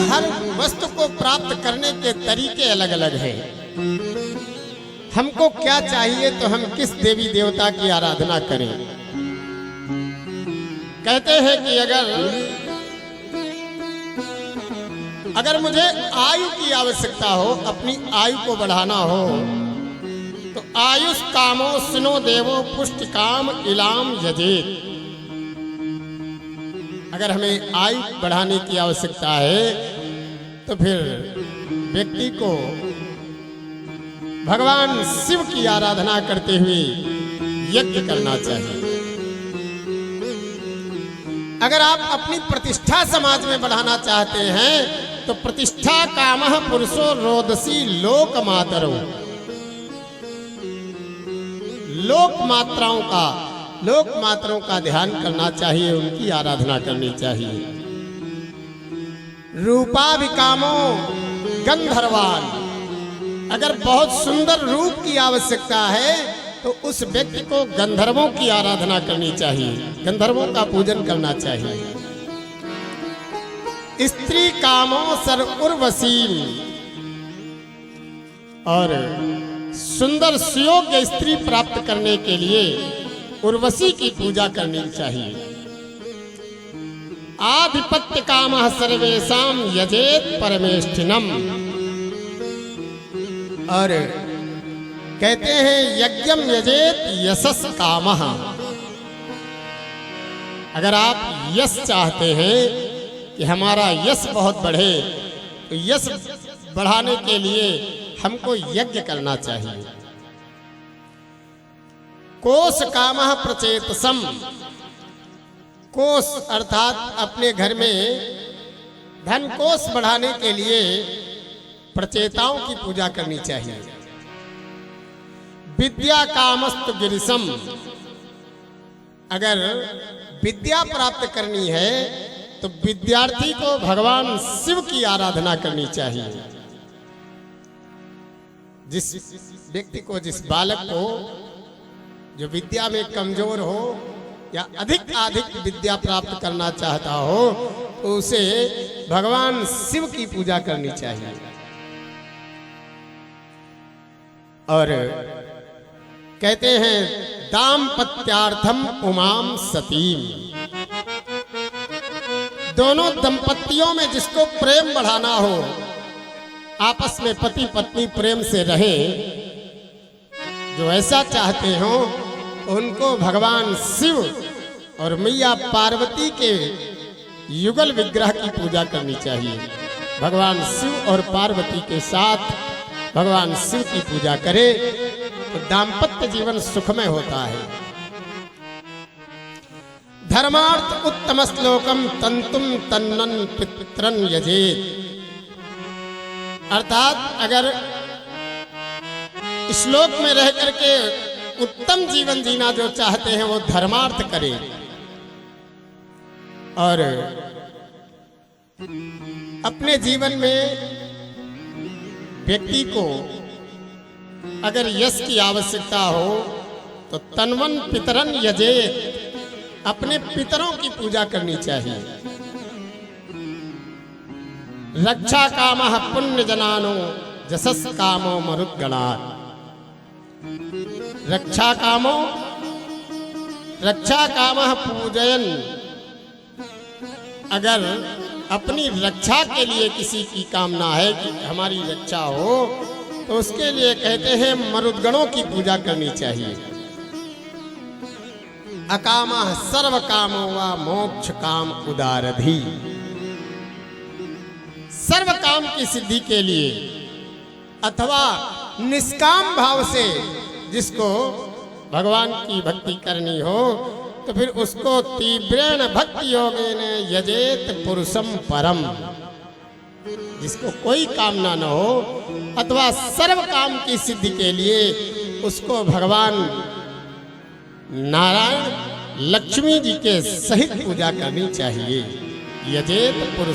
हर वस्तु को प्राप्त करने के तरीके अलग अलग हैं। हमको क्या चाहिए तो हम किस देवी देवता की आराधना करें। कहते हैं कि अगर मुझे आयु की आवश्यकता हो, अपनी आयु को बढ़ाना हो, तो आयुष कामो सुनो देवो पुष्टि काम इलाम यजेत। अगर हमें आयु बढ़ाने की आवश्यकता है तो फिर व्यक्ति को भगवान शिव की आराधना करते हुए यज्ञ करना चाहिए। अगर आप अपनी प्रतिष्ठा समाज में बढ़ाना चाहते हैं तो प्रतिष्ठा कामः पुरुषो रोदसी लोक मातरो। लोक मात्राओं का ध्यान करना चाहिए, उनकी आराधना करनी चाहिए। रूपाभिकामो गंधर्वान। अगर बहुत सुंदर रूप की आवश्यकता है तो उस व्यक्ति को गंधर्वों की आराधना करनी चाहिए, गंधर्वों का पूजन करना चाहिए। स्त्री कामो सर उर्वशीम। और सुंदर सुयोग्य स्त्री प्राप्त करने के लिए उर्वशी की पूजा करनी चाहिए। आधिपत्य कामः सर्वेषां यजेत परमेष्ठिनम्। और कहते हैं यज्ञम यजेत यशस कामः। अगर आप यश चाहते हैं कि हमारा यश बहुत बढ़े तो यश बढ़ाने के लिए हमको यज्ञ करना चाहिए। कोश कामः प्रचेतसम। कोश अर्थात अपने घर में धन कोश बढ़ाने के लिए प्रचेताओं की पूजा करनी चाहिए। विद्या कामस्तु गिरिशम। अगर विद्या प्राप्त करनी है तो विद्यार्थी को भगवान शिव की आराधना करनी चाहिए। जिस व्यक्ति को, जिस बालक को जो विद्या में कमजोर हो या अधिक विद्या प्राप्त करना चाहता हो तो उसे भगवान शिव की पूजा करनी चाहिए। और कहते हैं दाम्पत्यार्थम उमाम सतीम। दोनों दंपतियों में जिसको प्रेम बढ़ाना हो, आपस में पति पत्नी प्रेम से रहे, जो ऐसा चाहते हो उनको भगवान शिव और मैया पार्वती के युगल विग्रह की पूजा करनी चाहिए। भगवान शिव और पार्वती के साथ भगवान शिव की पूजा करे तो दाम्पत्य जीवन सुखमय होता है। धर्मार्थ उत्तम श्लोकम तंतुम तन्नन पित्रन यजेत। अर्थात अगर श्लोक में रह करके उत्तम जीवन जीना जो चाहते हैं वो धर्मार्थ करें। और अपने जीवन में व्यक्ति को अगर यश की आवश्यकता हो तो तन्वन पितरन यजेत। अपने पितरों की पूजा करनी चाहिए। रक्षा कामः पुण्य जनानो जसस कामो मरुद्गणात्। रक्षा कामः पूजयन। अगर अपनी रक्षा के लिए किसी की कामना है कि हमारी रक्षा हो तो उसके लिए कहते हैं मरुद्गणों की पूजा करनी चाहिए। अकामः सर्व कामो वा मोक्ष काम उदारधि। सर्व काम की सिद्धि के लिए अथवा निष्काम भाव से जिसको भगवान की भक्ति करनी हो तो फिर उसको तीव्रेण भक्ति योगेन यजेत पुरुषम परम। जिसको कोई कामना न हो अथवा सर्व काम की सिद्धि के लिए उसको भगवान नारायण लक्ष्मी जी के सहित पूजा करनी चाहिए। यजेत पुरुष